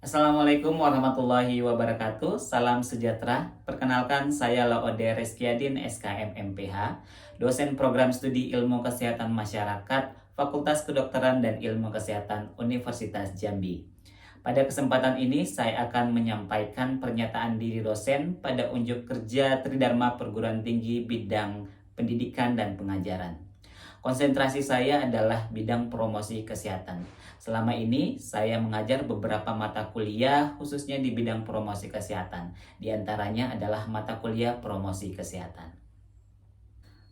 Assalamualaikum warahmatullahi wabarakatuh. Salam sejahtera. Perkenalkan, saya Laode Reskiadin, SKM MPH, dosen program studi Ilmu Kesehatan Masyarakat, Fakultas Kedokteran dan Ilmu Kesehatan Universitas Jambi. Pada kesempatan ini, saya akan menyampaikan pernyataan diri dosen pada unjuk kerja Tridharma Perguruan Tinggi bidang pendidikan dan pengajaran. Konsentrasi saya adalah bidang promosi kesehatan. Selama ini saya mengajar beberapa mata kuliah khususnya di bidang promosi kesehatan. Di antaranya adalah mata kuliah promosi kesehatan.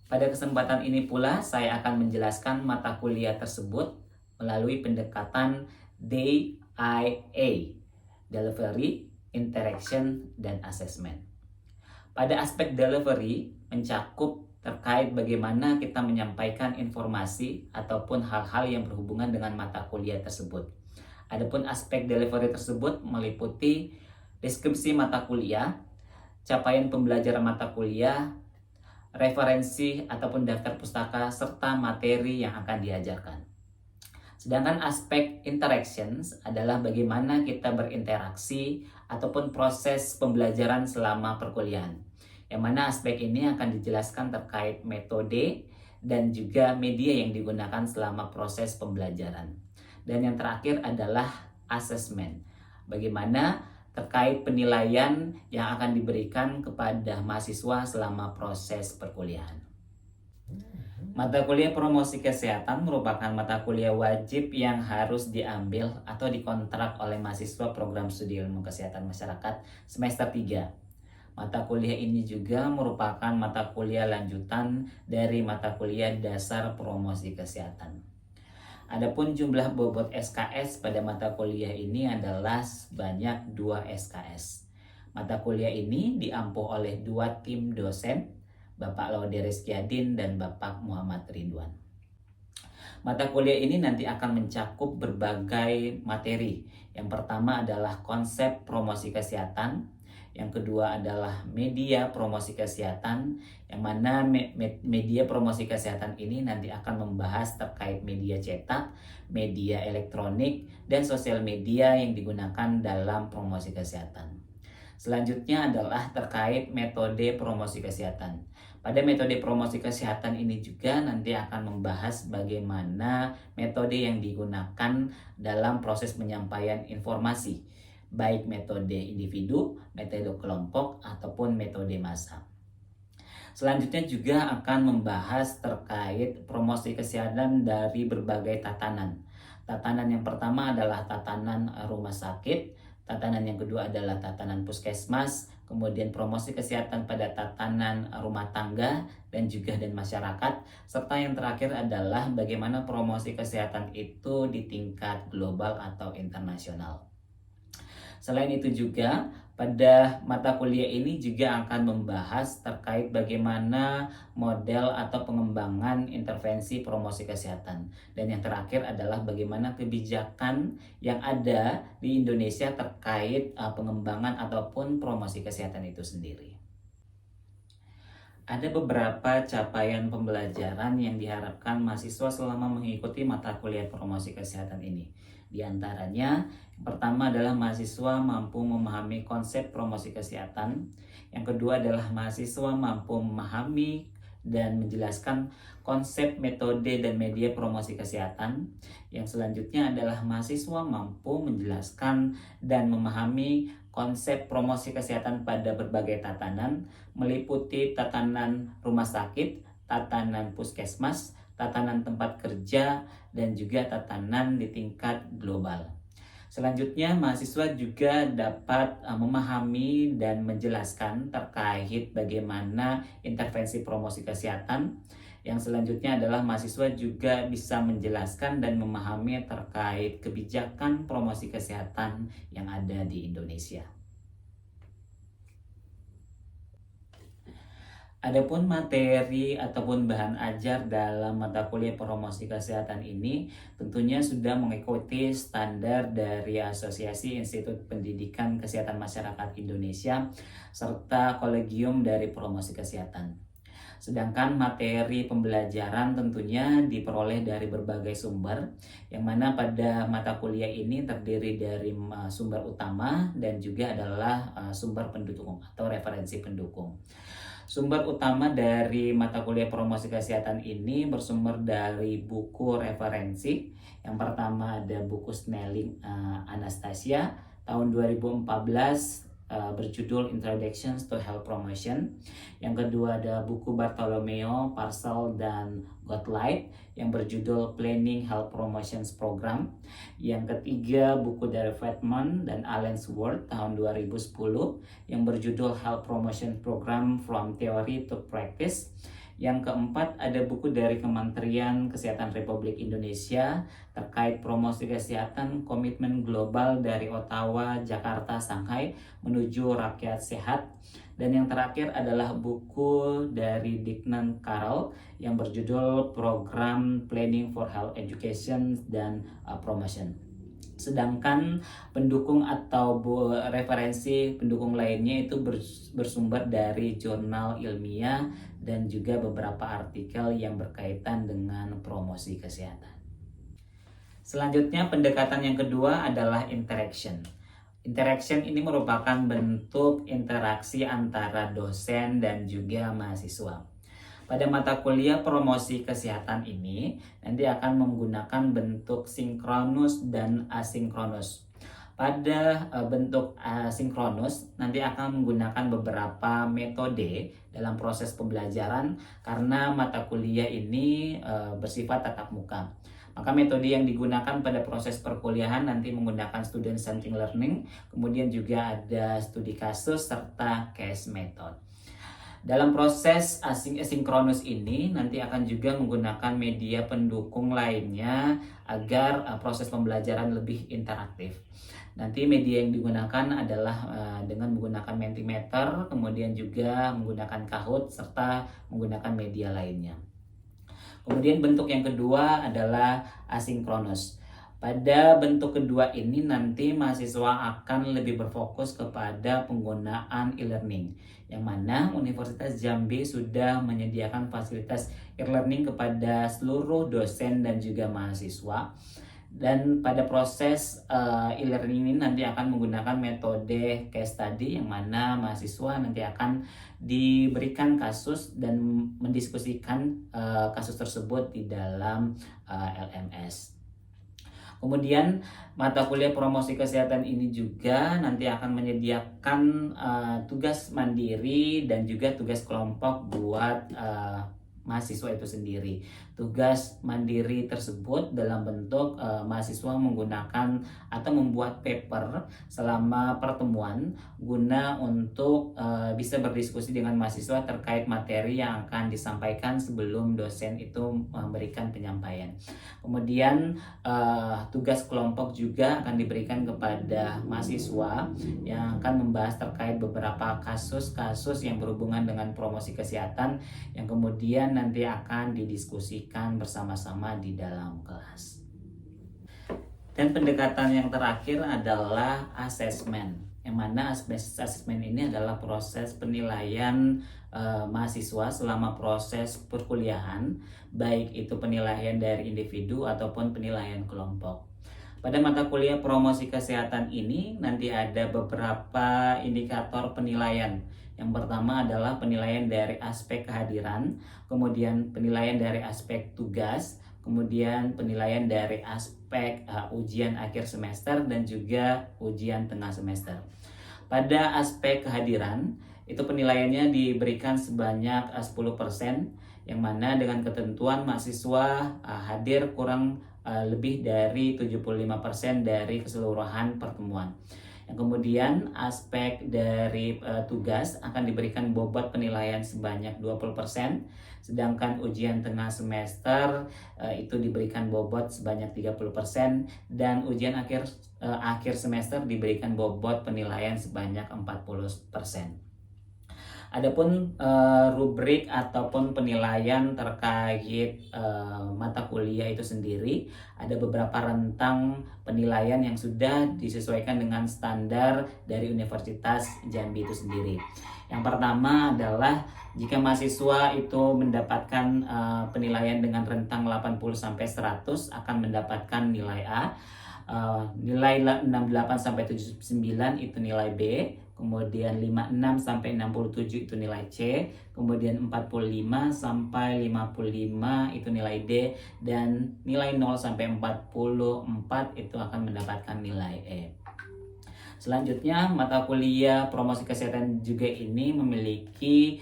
Pada kesempatan ini pula saya akan menjelaskan mata kuliah tersebut melalui pendekatan DIA, Delivery, Interaction, dan Assessment. Pada aspek delivery mencakup terkait bagaimana kita menyampaikan informasi ataupun hal-hal yang berhubungan dengan mata kuliah tersebut. Adapun aspek delivery tersebut meliputi deskripsi mata kuliah, capaian pembelajaran mata kuliah, referensi ataupun daftar pustaka, serta materi yang akan diajarkan. Sedangkan aspek interactions adalah bagaimana kita berinteraksi ataupun proses pembelajaran selama perkuliahan. Yang mana aspek ini akan dijelaskan terkait metode dan juga media yang digunakan selama proses pembelajaran. Dan yang terakhir adalah assessment. Bagaimana terkait penilaian yang akan diberikan kepada mahasiswa selama proses perkuliahan. Mata kuliah promosi kesehatan merupakan mata kuliah wajib yang harus diambil atau dikontrak oleh mahasiswa program studi ilmu kesehatan masyarakat semester 3. Mata kuliah ini juga merupakan mata kuliah lanjutan dari mata kuliah dasar promosi kesehatan. Adapun jumlah bobot SKS pada mata kuliah ini adalah sebanyak 2 SKS. Mata kuliah ini diampu oleh 2 tim dosen, Bapak Laude Reskiadin dan Bapak Muhammad Ridwan. Mata kuliah ini nanti akan mencakup berbagai materi. Yang pertama adalah konsep promosi kesehatan, yang kedua adalah media promosi kesehatan, yang mana media promosi kesehatan ini nanti akan membahas terkait media cetak, media elektronik, dan sosial media yang digunakan dalam promosi kesehatan. Selanjutnya adalah terkait metode promosi kesehatan. Pada metode promosi kesehatan ini juga nanti akan membahas bagaimana metode yang digunakan dalam proses penyampaian informasi, baik metode individu, metode kelompok, ataupun metode massa. Selanjutnya juga akan membahas terkait promosi kesehatan dari berbagai tatanan. Tatanan yang pertama adalah tatanan rumah sakit, tatanan yang kedua adalah tatanan puskesmas, kemudian promosi kesehatan pada tatanan rumah tangga dan juga dan masyarakat, serta yang terakhir adalah bagaimana promosi kesehatan itu di tingkat global atau internasional. Selain itu juga pada mata kuliah ini juga akan membahas terkait bagaimana model atau pengembangan intervensi promosi kesehatan. Dan yang terakhir adalah bagaimana kebijakan yang ada di Indonesia terkait pengembangan ataupun promosi kesehatan itu sendiri. Ada beberapa capaian pembelajaran yang diharapkan mahasiswa selama mengikuti mata kuliah promosi kesehatan ini. Di antaranya, yang pertama adalah mahasiswa mampu memahami konsep promosi kesehatan. Yang kedua adalah mahasiswa mampu memahami dan menjelaskan konsep, metode, dan media promosi kesehatan. Yang selanjutnya adalah mahasiswa mampu menjelaskan dan memahami konsep promosi kesehatan pada berbagai tatanan, meliputi tatanan rumah sakit, tatanan puskesmas, tatanan tempat kerja, dan juga tatanan di tingkat global. Selanjutnya, mahasiswa juga dapat memahami dan menjelaskan terkait bagaimana intervensi promosi kesehatan. Yang selanjutnya adalah mahasiswa juga bisa menjelaskan dan memahami terkait kebijakan promosi kesehatan yang ada di Indonesia. Adapun materi ataupun bahan ajar dalam mata kuliah promosi kesehatan ini tentunya sudah mengikuti standar dari Asosiasi Institut Pendidikan Kesehatan Masyarakat Indonesia serta Kolegium dari Promosi Kesehatan. Sedangkan materi pembelajaran tentunya diperoleh dari berbagai sumber, yang mana pada mata kuliah ini terdiri dari sumber utama dan juga adalah sumber pendukung atau referensi pendukung. Sumber utama dari mata kuliah promosi kesehatan ini bersumber dari buku referensi. Yang pertama ada buku Snelling Anastasia tahun 2014 berjudul Introductions to Health Promotion. Yang kedua ada buku Bartolomeo, Parcel, dan Gottlieb yang berjudul Planning Health Promotions Program. Yang ketiga buku dari Fatman dan Allensworth tahun 2010 yang berjudul Health Promotion Program From Theory to Practice. Yang keempat ada buku dari Kementerian Kesehatan Republik Indonesia terkait promosi kesehatan komitmen global dari Ottawa, Jakarta, Shanghai menuju rakyat sehat. Dan yang terakhir adalah buku dari Dignan Carroll yang berjudul Program Planning for Health Education dan Promotion. Sedangkan pendukung atau referensi pendukung lainnya itu bersumber dari jurnal ilmiah dan juga beberapa artikel yang berkaitan dengan promosi kesehatan. Selanjutnya pendekatan yang kedua adalah interaction. Interaction ini merupakan bentuk interaksi antara dosen dan juga mahasiswa. Pada mata kuliah promosi kesehatan ini nanti akan menggunakan bentuk sinkronus dan asinkronus. Pada bentuk asinkronus nanti akan menggunakan beberapa metode dalam proses pembelajaran karena mata kuliah ini bersifat tatap muka. Maka metode yang digunakan pada proses perkuliahan nanti menggunakan student centered learning, kemudian juga ada studi kasus serta case method. Dalam proses asinkronus ini nanti akan juga menggunakan media pendukung lainnya agar proses pembelajaran lebih interaktif. Nanti media yang digunakan adalah dengan menggunakan Mentimeter, kemudian juga menggunakan Kahoot serta menggunakan media lainnya. Kemudian bentuk yang kedua adalah asinkronus. Pada bentuk kedua ini nanti mahasiswa akan lebih berfokus kepada penggunaan e-learning, yang mana Universitas Jambi sudah menyediakan fasilitas e-learning kepada seluruh dosen dan juga mahasiswa. Dan pada proses e-learning ini nanti akan menggunakan metode case study, yang mana mahasiswa nanti akan diberikan kasus dan mendiskusikan kasus tersebut di dalam LMS. Kemudian mata kuliah promosi kesehatan ini juga nanti akan menyediakan tugas mandiri dan juga tugas kelompok buat mahasiswa itu sendiri. Tugas mandiri tersebut dalam bentuk mahasiswa menggunakan atau membuat paper selama pertemuan guna untuk bisa berdiskusi dengan mahasiswa terkait materi yang akan disampaikan sebelum dosen itu memberikan penyampaian. Kemudian tugas kelompok juga akan diberikan kepada mahasiswa yang akan membahas terkait beberapa kasus-kasus yang berhubungan dengan promosi kesehatan yang kemudian nanti akan didiskusikan bersama-sama di dalam kelas. Dan pendekatan yang terakhir adalah asesmen, yang mana asesmen ini adalah proses penilaian mahasiswa selama proses perkuliahan, baik itu penilaian dari individu ataupun penilaian kelompok. Pada mata kuliah promosi kesehatan ini nanti ada beberapa indikator penilaian. Yang pertama adalah penilaian dari aspek kehadiran, kemudian penilaian dari aspek tugas, kemudian penilaian dari aspek ujian akhir semester dan juga ujian tengah semester. Pada aspek kehadiran, itu penilaiannya diberikan sebanyak 10%, yang mana dengan ketentuan mahasiswa hadir kurang lebih dari 75% dari keseluruhan pertemuan. Yang kemudian aspek dari tugas akan diberikan bobot penilaian sebanyak 20%, sedangkan ujian tengah semester itu diberikan bobot sebanyak 30% dan ujian akhir semester diberikan bobot penilaian sebanyak 40%. Adapun rubrik ataupun penilaian terkait mata kuliah itu sendiri, ada beberapa rentang penilaian yang sudah disesuaikan dengan standar dari Universitas Jambi itu sendiri. Yang pertama adalah jika mahasiswa itu mendapatkan penilaian dengan rentang 80 sampai 100 akan mendapatkan nilai A. Nilai 68 sampai 79 itu nilai B. Kemudian 56 sampai 67 itu nilai C, kemudian 45 sampai 55 itu nilai D, dan nilai 0 sampai 44 itu akan mendapatkan nilai E. Selanjutnya, mata kuliah promosi kesehatan juga ini memiliki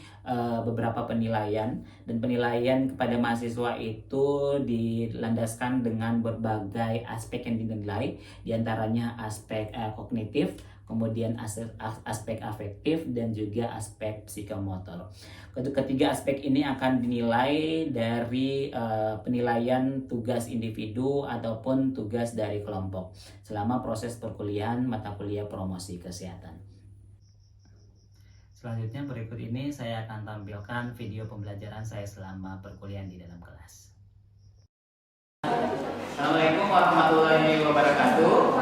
beberapa penilaian, dan penilaian kepada mahasiswa itu dilandaskan dengan berbagai aspek yang dinilai, diantaranya aspek kognitif, kemudian aspek afektif, dan juga aspek psikomotor. Ketiga aspek ini akan dinilai dari penilaian tugas individu ataupun tugas dari kelompok selama proses perkuliahan mata kuliah promosi kesehatan. Selanjutnya berikut ini saya akan tampilkan video pembelajaran saya selama perkuliahan di dalam kelas. Assalamualaikum warahmatullahi wabarakatuh.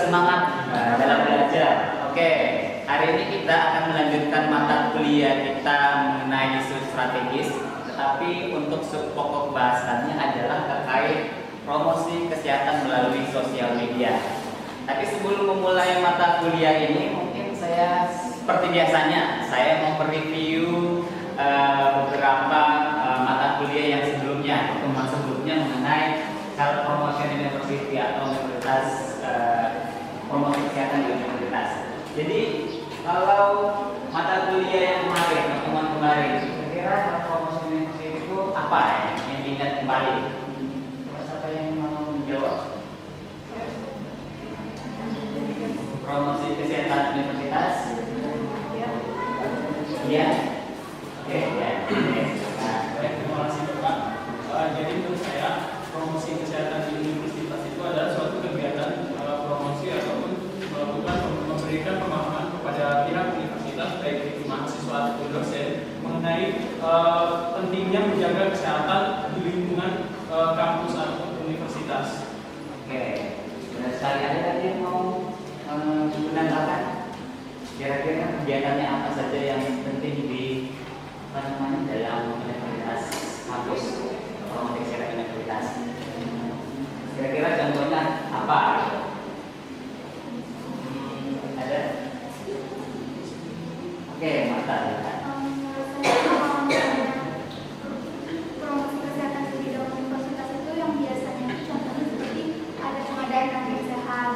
Semangat dalam belajar. Oke, hari ini kita akan melanjutkan mata kuliah kita mengenai isu strategis, tetapi untuk pokok bahasannya adalah terkait promosi kesehatan melalui sosial media. Tapi sebelum memulai mata kuliah ini, mungkin saya seperti biasanya saya mau mereview beberapa mata kuliah yang sebelumnya, pertemuan sebelumnya mengenai health promotion university atau universitas promosi kesehatan di universitas. Jadi kalau mata kuliah yang kemarin, pertemuan kemarin, kira-kira promosi universitas itu apa ya yang diingat kembali? Siapa yang mau menjawab? Promosi kesehatan universitas? Iya. Oke, ya. Nah, terima kasih Bapak. Jadi menurut saya promosi kesehatan di universitas itu adalah suatu kegiatan promosi ataupun melakukan memberikan pemahaman kepada pihak universitas baik itu mahasiswa ataupun dosen mengenai pentingnya menjaga kesehatan di lingkungan kampus ataupun universitas. Oke, benar sekali. Ada lagi yang mau menambahkan? Kira-kira kegiatannya apa saja yang penting di dalam universitas kampus promosi kesehatan universitas? Kira-kira contohnya apa? Ada? Oke, Marta. Promosi kesehatan di bidang universitas itu yang biasanya contohnya seperti ada pengadaan kantin sehat,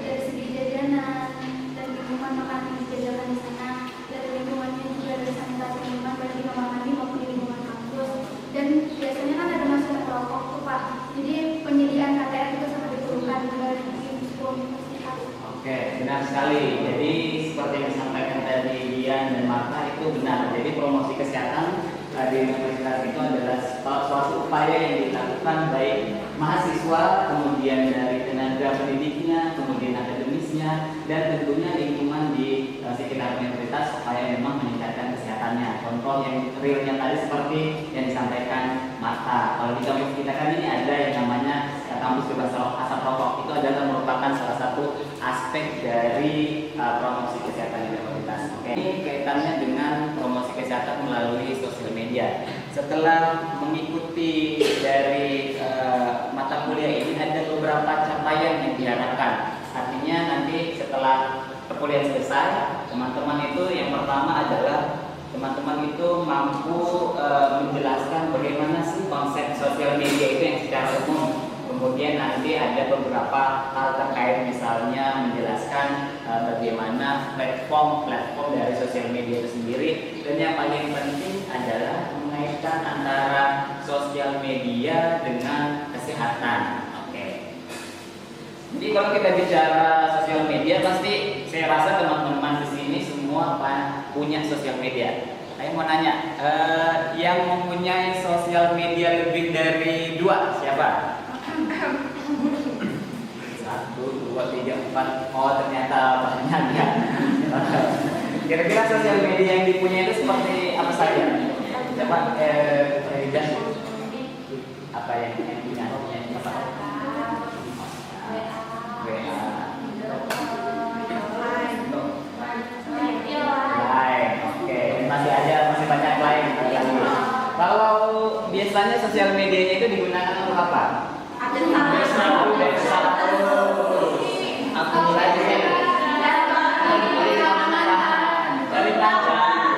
dari segi jajanan dan lingkungan makanan yang disediakan di sana, dari lingkungannya juga dari sanitasi lingkungan baik di kamar mandi maupun di lingkungan kampus. Dan biasanya kan ada masalah rokok tuh Pak, jadi penyediaan KTR itu sangat diperlukan dari sebuah universitas. Oke, benar sekali. Jadi seperti yang disampaikan tadi Dian dan Marta itu benar. Jadi promosi kesehatan di universitas itu adalah suatu upaya yang dilakukan baik mahasiswa, kemudian dari tenaga pendidiknya, kemudian akademisnya, dan tentunya lingkungan di sekitar universitas supaya memang meningkatkan kesehatannya. Contoh yang realnya tadi seperti yang disampaikan Marta. Kalau di kampus kita kan ini ada yang namanya kampus bebas asap rokok. Itu adalah merupakan salah satu aspek dari promosi kesehatan universitas. Oke. Ini kaitannya dengan promosi kesehatan melalui sosial media. Setelah mengikuti dari mata kuliah ini ada beberapa capaian yang diharapkan. Artinya nanti setelah perkuliahan selesai, teman-teman itu yang pertama adalah teman-teman itu mampu menjelaskan bagaimana sih konsep sosial media itu yang secara umum. Kemudian nanti ada beberapa hal terkait misalnya menjelaskan bagaimana platform dari sosial media itu sendiri, dan yang paling penting adalah mengaitkan antara sosial media dengan kesehatan. Oke. Jadi kalau kita bicara sosial media pasti saya rasa teman-teman di sini semua punya sosial media. Saya mau nanya, yang mempunyai sosial media lebih dari 2 siapa? 1, 2, 3, 4. Oh, ternyata banyak ya. Kira-kira sosial media yang dipunyai itu seperti apa saja? Coba Rida, apa yang punya? Apa? WA. Lain, oke. Masih banyak lain. Kalau biasanya sosial medianya itu digunakan untuk apa? Satu. Aku mulai di sini. Dari pacar.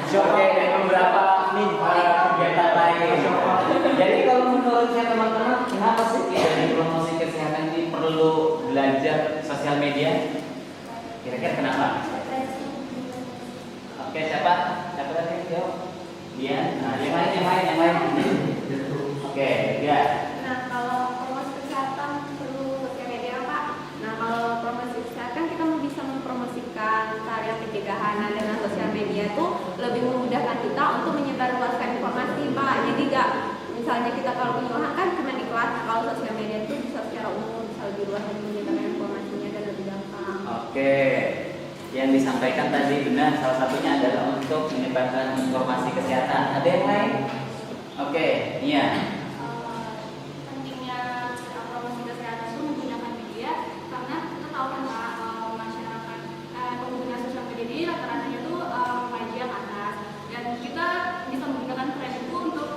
Oke, dan beberapa nih kegiatan lain. Jadi kalau menurutnya teman-teman, kenapa sih dari promosi kesehatan ini perlu belajar sosial media? Kira-kira kenapa? Oke, siapa tadi? Yuk. Dia. Nah, yang lain. Oke, ya. Nah, kalau promosi kesehatan perlu sosial media, Pak. Nah, kalau promosi kesehatan kita bisa mempromosikan karya pencegahan. Nah, dengan sosial media itu lebih memudahkan kita untuk menyebarluaskan informasi, Pak. Jadi misalnya kita kalau punya lahan kan cuma di kelas. Kalau sosial media itu bisa secara umum, bisa lebih luas dan menyebarkan informasinya dan lebih gampang. Oke. Yang disampaikan tadi benar, salah satunya adalah untuk menyebarkan informasi kesehatan. Ada yang lain? Oke, iya. Pentingnya promosi kesehatan itu menggunakan media karena kita tahu kan Pak, masyarakat pengguna sosial media ini rata-ratanya itu remaja yang atas, dan kita bisa menggunakan tren itu untuk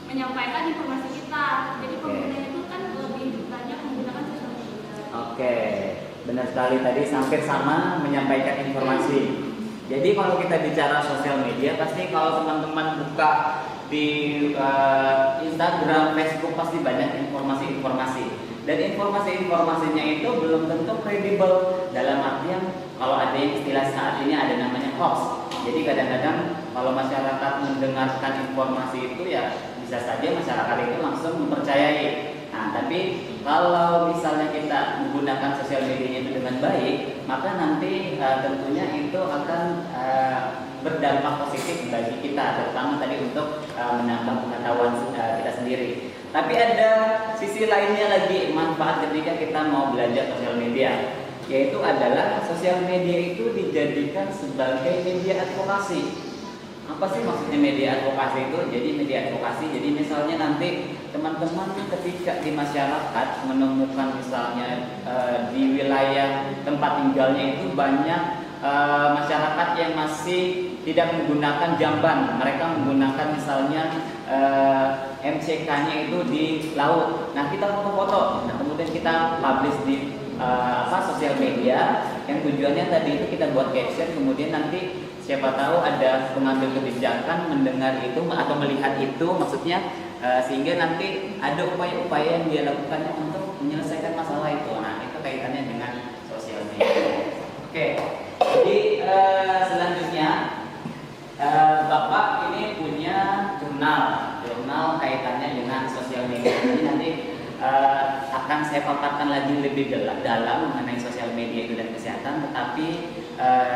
menyampaikan informasi kita. Jadi penggunanya itu kan lebih banyak menggunakan sosial media. Oke, benar sekali tadi hampir sama menyampaikan informasi. Jadi kalau kita bicara sosial media, pasti kalau teman-teman buka di Instagram, Facebook pasti banyak informasi-informasi. Dan informasi-informasinya itu belum tentu kredibel. Dalam artian kalau ada yang istilah saat ini ada namanya hoax. Jadi kadang-kadang kalau masyarakat mendengarkan informasi itu ya bisa saja masyarakat itu langsung mempercayai. Nah, tapi kalau misalnya kita menggunakan sosial media itu dengan baik, maka nanti tentunya itu akan berdampak positif bagi kita, terutama tadi untuk menambah pengetahuan kita sendiri. Tapi ada sisi lainnya lagi manfaat ketika kita mau belajar sosial media, yaitu adalah sosial media itu dijadikan sebagai media advokasi. Apa sih maksudnya media advokasi itu? Jadi media advokasi, jadi misalnya nanti teman-teman ketika di masyarakat menemukan misalnya di wilayah tempat tinggalnya itu banyak masyarakat yang masih tidak menggunakan jamban, mereka menggunakan misalnya MCK-nya itu di laut. Nah, kita foto-foto, nah kemudian kita publish di sosial media, yang tujuannya tadi itu kita buat caption, kemudian nanti siapa tahu ada pengambil kebijakan mendengar itu atau melihat itu, maksudnya sehingga nanti ada upaya-upaya yang dia lakukannya untuk menyelesaikan masalah itu. Nah, itu kaitannya dengan sosial media. Oke, jadi selanjutnya Bapak ini punya jurnal kaitannya dengan sosial media. Jadi nanti akan saya paparkan lagi lebih dalam mengenai sosial media itu dan kesehatan, tetapi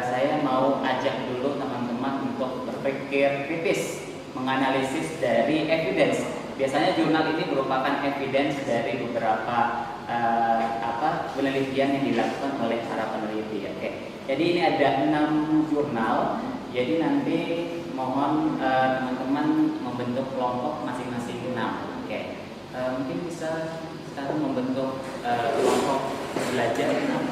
saya mau ajak dulu teman-teman untuk berpikir kritis menganalisis dari evidence. Biasanya jurnal ini merupakan evidence dari beberapa penelitian yang dilakukan oleh para peneliti. Oke. Jadi ini ada 6 jurnal. Jadi nanti mohon teman-teman membentuk kelompok masing-masing 6. Oke. Mungkin bisa sekarang membentuk kelompok belajar 6.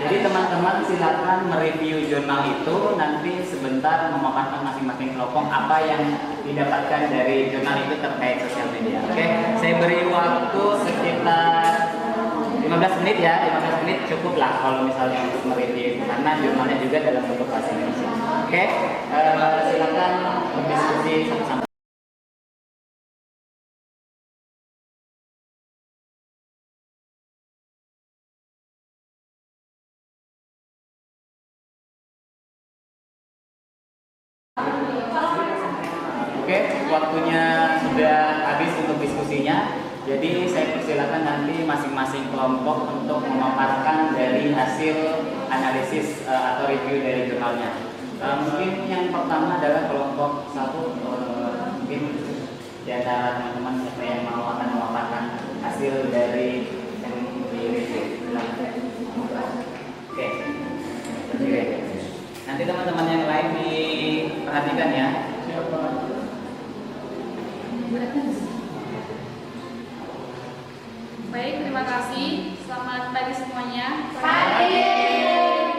Jadi teman-teman silakan mereview jurnal itu, nanti sebentar memaparkan masing-masing kelompok apa yang didapatkan dari jurnal itu terkait sosial media. Oke, saya beri waktu sekitar 15 menit ya, 15 menit cukup lah kalau misalnya untuk mereview, karena jurnalnya juga dalam bentuk bahasa Indonesia. Oke, silakan berdiskusi sama-sama. Oke, waktunya sudah habis untuk diskusinya. Jadi saya persilakan nanti masing-masing kelompok untuk memaparkan dari hasil analisis atau review dari jurnalnya. Mungkin yang pertama adalah kelompok 1, mungkin di antara teman-teman siapa yang mau akan memaparkan hasil dari yang di review. Oke, berdiri. Nanti teman-teman yang lain diperhatikan ya. Baik, terima kasih. Selamat pagi semuanya. Pagi.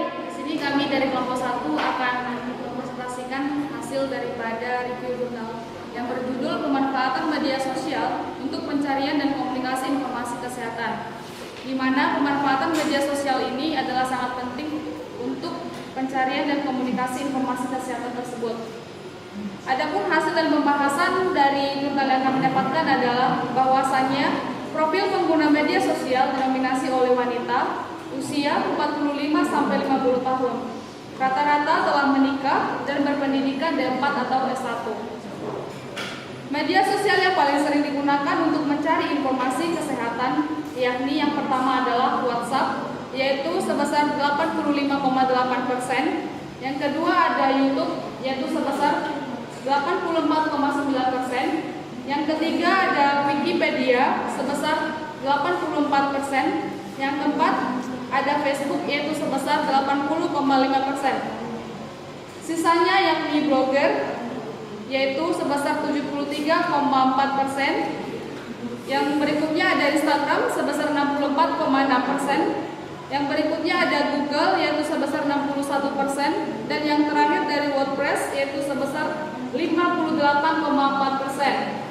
Di sini kami dari kelompok 1 akan mempresentasikan hasil daripada review jurnal yang berjudul pemanfaatan media sosial untuk pencarian dan komunikasi informasi kesehatan. Di mana pemanfaatan media sosial ini adalah sangat penting untuk pencarian dan komunikasi informasi kesehatan tersebut. Adapun hasil dan pembahasan dari jurnal yang kami dapatkan adalah bahwasannya profil pengguna media sosial didominasi oleh wanita usia 45 sampai 50 tahun. Rata-rata telah menikah dan berpendidikan D4 atau S1. Media sosial yang paling sering digunakan untuk mencari informasi kesehatan yakni yang pertama adalah WhatsApp yaitu sebesar 85,8%. Yang kedua ada YouTube yaitu sebesar 84,9%. Yang ketiga ada Wikipedia sebesar 84%. Yang keempat ada Facebook yaitu sebesar 80,5%. Sisanya yakni blogger yaitu sebesar 73,4%. Yang berikutnya ada Instagram sebesar 64,6%. Yang berikutnya ada Google yaitu sebesar 61%. Dan yang terakhir dari WordPress yaitu sebesar 58,4%.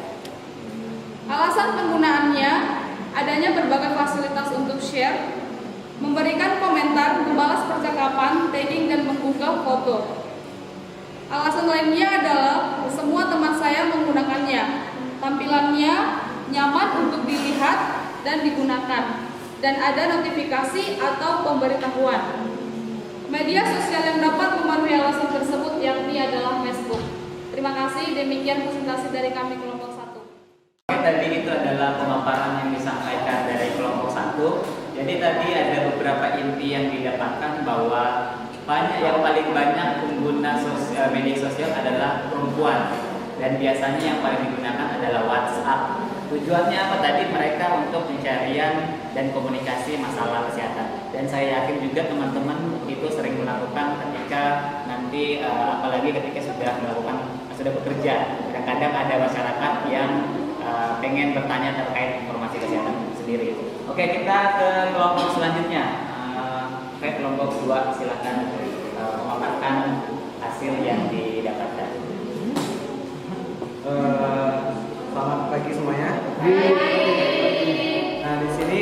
Alasan penggunaannya adanya berbagai fasilitas untuk share, memberikan komentar, membalas percakapan, tagging dan mengunggah foto. Alasan lainnya adalah semua teman saya menggunakannya. Tampilannya nyaman untuk dilihat dan digunakan, dan ada notifikasi atau pemberitahuan. Media sosial yang dapat memenuhi alasan tersebut yakni adalah Facebook. Terima kasih, demikian presentasi dari kami kelompok 1. Tadi itu adalah pemaparan yang disampaikan dari kelompok 1. Jadi tadi ada beberapa inti yang didapatkan bahwa yang paling banyak pengguna media sosial adalah perempuan, dan biasanya yang paling digunakan adalah WhatsApp. Tujuannya apa tadi? Mereka untuk pencarian dan komunikasi masalah kesehatan. Dan saya yakin juga teman-teman itu sering melakukan ketika nanti apalagi ketika sudah bekerja. Kadang-kadang ada masyarakat yang pengen bertanya terkait informasi kesehatan sendiri. Oke, kita ke kelompok selanjutnya. Kelompok 2 silakan memaparkan hasil yang didapatkan. Selamat pagi semuanya. Nah, di sini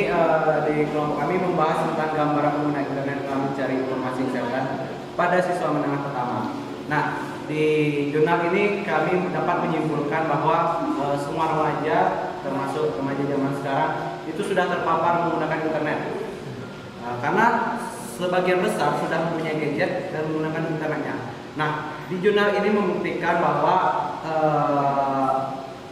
di kelompok kami membahas tentang gambaran pengguna internet dalam mencari informasi kesehatan pada siswa menengah pertama. Nah, di jurnal ini kami dapat menyimpulkan bahwa semua remaja, termasuk remaja zaman sekarang, itu sudah terpapar menggunakan internet. Karena sebagian besar sudah mempunyai gadget dan menggunakan internetnya. Nah, di jurnal ini membuktikan bahwa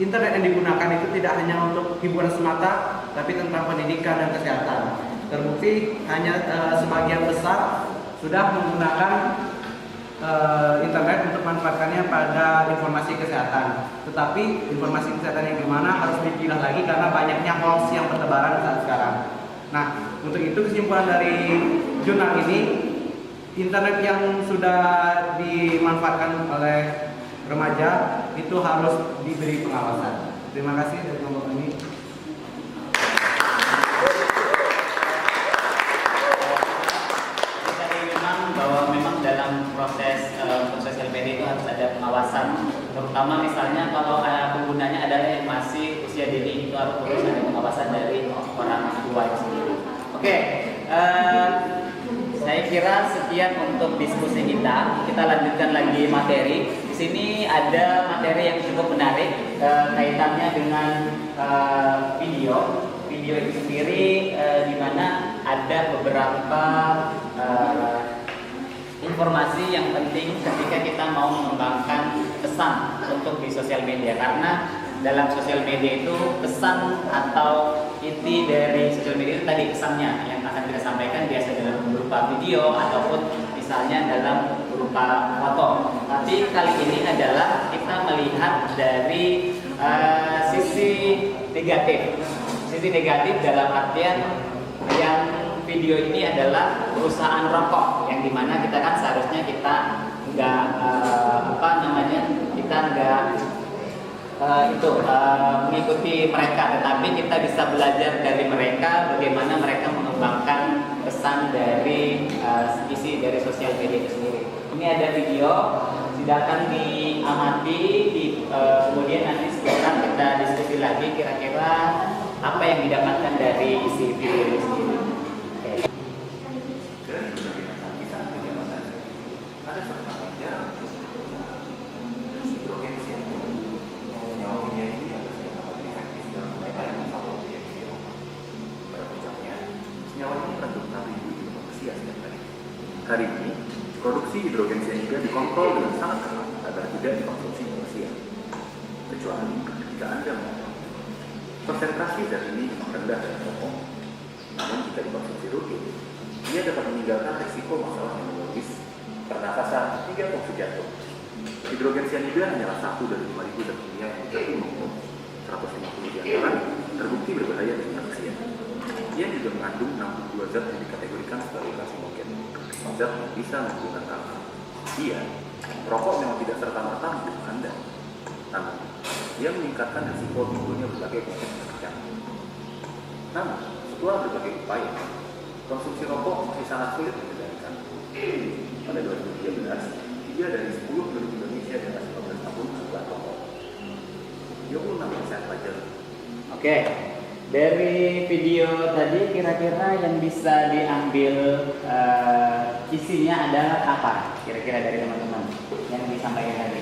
internet yang digunakan itu tidak hanya untuk hiburan semata, tapi tentang pendidikan dan kesehatan. Terbukti hanya sebagian besar sudah menggunakan internet untuk manfaatkannya pada informasi kesehatan. Tetapi informasi kesehatan yang gimana harus dipilah lagi karena banyaknya hoax yang bertebaran saat sekarang. Nah, untuk itu kesimpulan dari jurnal ini, internet yang sudah dimanfaatkan oleh remaja itu harus diberi pengawasan. Terima kasih dari kelompok ini. Memang dalam proses sosial media itu harus ada pengawasan, terutama misalnya kalau penggunanya adalah yang masih usia dini, itu harus ada pengawasan dari orang tua itu sendiri. Oke, saya kira sekian untuk diskusi kita. Kita lanjutkan lagi materi. Di sini ada materi yang cukup menarik kaitannya dengan video. Video itu sendiri di mana ada beberapa informasi yang penting ketika kita mau mengembangkan pesan untuk di sosial media, karena dalam sosial media itu pesan atau inti dari sosial media itu tadi pesannya yang akan kita sampaikan biasa dalam berupa video ataupun misalnya dalam berupa foto. Tapi kali ini adalah kita melihat dari sisi negatif. Sisi negatif dalam artian yang video ini adalah perusahaan rokok yang dimana kita kan seharusnya kita nggak kita nggak mengikuti mereka, tetapi kita bisa belajar dari mereka bagaimana mereka mengembangkan pesan dari isi dari sosial media itu sendiri. Ini ada video, silakan diamati, kemudian nanti sekarang kita diskusi lagi kira-kira apa yang didapatkan dari isi video itu sendiri. Hari ini, produksi hidrogen cyanida dikontrol dengan sangat ketat agar tidak dikonsumsi manusia, kecuali jika Anda mau. Konsentrasi zat ini memang rendah dan rokok, namun jika dikonsumsi rutin, ia dapat meninggalkan risiko masalah neurologis, pernafasan, hingga konflik jantung. Hidrogen cyanida hanyalah satu dari 5.000 zat kimia yang menjadi umum. 150 diantaranya terbukti berbahaya bagi manusia. Ia juga mengandung 62 zat yang dikategorikan sebagai karsinogen, zat yang bisa menimbulkan kanker. Rokok memang tidak serta-merta membunuh Anda, namun ia meningkatkan risiko timbulnya berbagai penyakit jantung. Namun, setelah berbagai upaya, konsumsi rokok masih sangat sulit dikendalikan. Pada 2013, 3 dari 10 penduduk Indonesia di atas 15 tahun membuat rokok. 26% pelajar. Oke, dari video tadi kira-kira yang bisa diambil isinya adalah apa? Kira-kira dari teman-teman yang disampaikan tadi.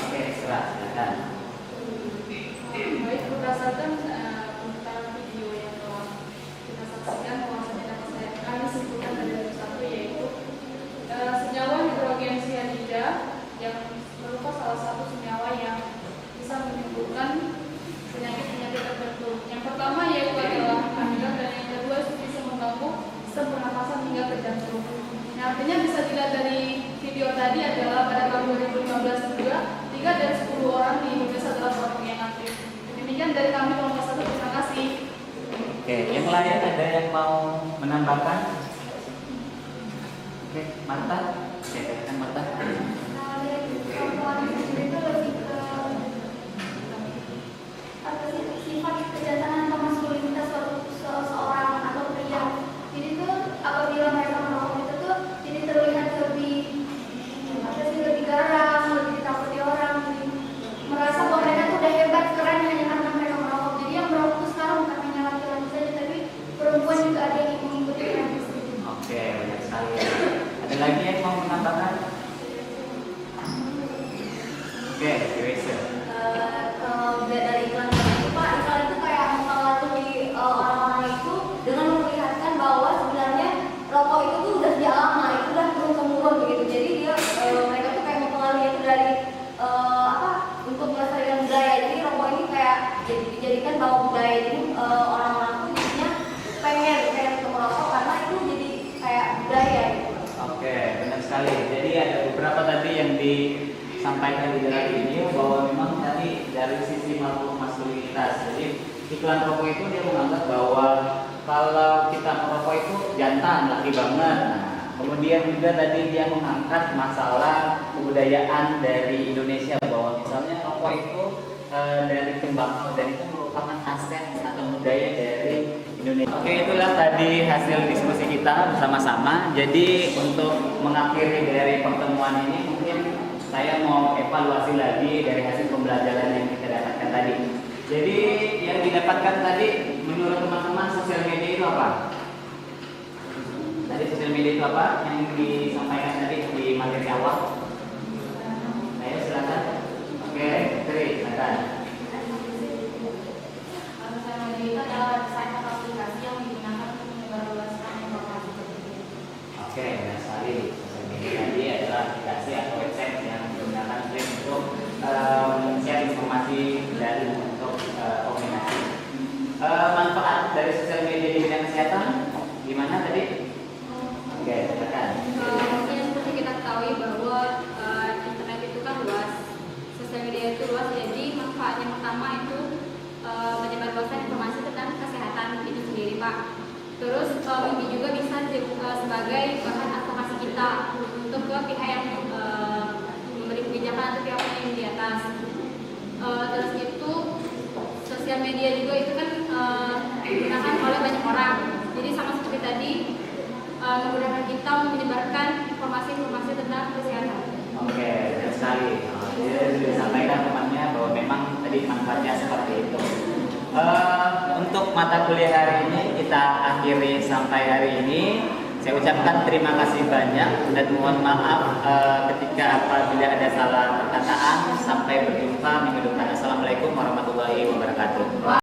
Oke, silakan. Baik, berdasarkan pemutaran video yang telah kita saksikan, bahwasanya dapat kami simpulkan dari satu, yaitu senyawa hidrogen cyanida yang merupakan salah satu senyawa yang bisa menimbulkan penyakit-penyakit tertentu. Yang pertama yaitu adalah kanker, dan yang kedua bisa mengganggu sistem pernafasan hingga ke jantung. Nah, artinya bisa dilihat dari video tadi adalah pada tahun 2015 juga 3 dari 10 orang di Indonesia adalah perokok yang aktif. Demikian dari kami kelompok 1, terima kasih. Oke, yang lain ada yang mau menambahkan? Oke, Marta. Oke, kan Marta. Sifat kejantanan atau maskulinitas seseorang atau pria. Jadi tuh apabila mereka merokok itu tuh jadi terlihat lebih garang, lebih ditakuti orang, merasa bahwa mereka tuh udah hebat, keren hanya karena mereka merokok. Jadi yang merokok tuh sekarang bukan hanya laki-laki saja, tapi perempuan juga ada yang mengikuti tren itu. Oke, banyak sekali. Ada lagi yang mau menambahkan? Oke, Grace. Dari iklan itu Pak, iklan itu kayak mempengaruhi orang-orang itu dengan memperlihatkan bahwa sebenarnya rokok itu tuh udah sejak lama, itu udah turun-temurun begitu. Jadi dia mereka tuh kayak mempengaruhi itu dari untuk melestarikan budaya. Jadi rokok ini kayak dijadikan bahwa budaya ini orang-orang tuh jadinya pengen untuk merokok karena itu jadi kayak budaya gitu. Oke, benar sekali. Jadi ada beberapa tadi yang disampaikan di dalam video bahwa memang tadi dari sisi maskulinitas. Jadi iklan rokok itu dia menganggap bahwa kalau kita merokok itu jantan, laki banget. Nah, kemudian juga tadi dia mengangkat masalah kebudayaan dari Indonesia bahwa misalnya rokok itu dari tembakau dan itu merupakan aset atau budaya dari Indonesia. Oke, itulah tadi hasil diskusi kita bersama-sama. Jadi untuk mengakhiri dari pertemuan ini mungkin saya mau evaluasi lagi dari hasil pembelajaran yang kita dapatkan tadi. Jadi yang didapatkan tadi menurut teman-teman sosial media itu apa? Tadi sosial media itu apa yang disampaikan tadi di materi awal? Ayo silakan. Oke, Tri, silakan. Sosial media itu adalah website atau aplikasi yang digunakan untuk menyebarluaskan Oke, benar sekali. Sosial media tadi adalah aplikasi atau website yang digunakan untuk share informasi dan untuk komunikasi. Manfaat dari sosial media di bidang kesehatan gimana tadi? Oke, silakan. Ya, seperti kita ketahui bahwa internet itu kan luas, sosial media itu luas, jadi manfaat yang pertama itu menyebarluaskan informasi tentang kesehatan itu sendiri, Pak. Terus ini juga bisa sebagai bahan advokasi kita untuk ke pihak yang memberi kebijakan atau pihak yang di atas. Terus itu sosial media juga itu kan digunakan oleh banyak orang. Jadi sama seperti tadi memudahkan kita menyebarkan informasi-informasi tentang kesehatan. Oke, benar sekali. Jadi sudah disampaikan temannya bahwa memang tadi manfaatnya seperti itu. Untuk mata kuliah hari ini kita akhiri sampai hari ini. Saya ucapkan terima kasih banyak dan mohon maaf ketika apabila ada salah perkataan. Sampai berjumpa minggu depan. Assalamualaikum warahmatullahi wabarakatuh.